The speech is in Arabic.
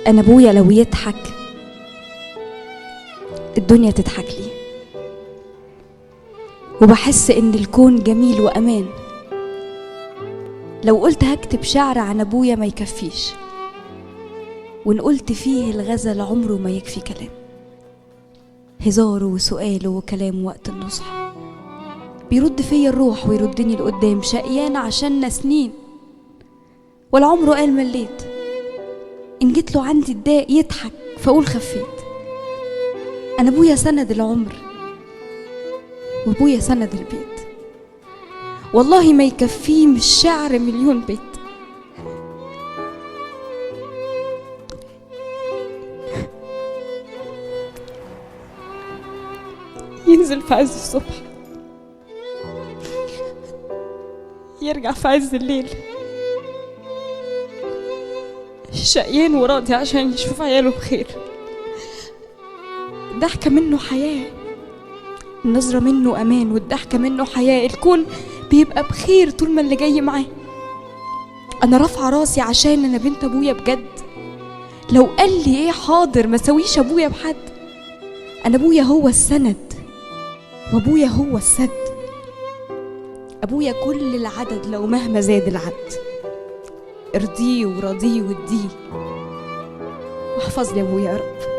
انا ابويا لو يضحك الدنيا تضحك لي، وبحس ان الكون جميل وامان. لو قلت هكتب شعر عن ابويا ما يكفيش، وان قلت فيه الغزل عمره ما يكفي كلام. هزاره وسؤاله وكلام وقت النصح بيرد فيا الروح ويردني لقدام. شقيان عشاننا سنين ولا عمره قال مليت، ان جيت له عندي اتضايق يضحك فاقول خفيت. انا ابويا سند العمر وابويا سند البيت، والله ما يكفيه من الشعر مليون بيت. ينزل في عز الصبح يرجع في عز الليل، شقيان وراضي عشان يشوف عياله بخير. ضحكة منه حياة، النظرة منه أمان، والضحكة منه حياة. الكون بيبقى بخير طول ما اللي جاي معاه. أنا رافعة راسي عشان أنا بنت أبويا بجد. لو قال لي إيه حاضر، ما سويش أبويا بحد. أنا أبويا هو السند وأبويا هو السد. أبويا كل العدد لو مهما زاد العد. ارضيه وراضيه واديه، واحفظ لي أبويا يا رب.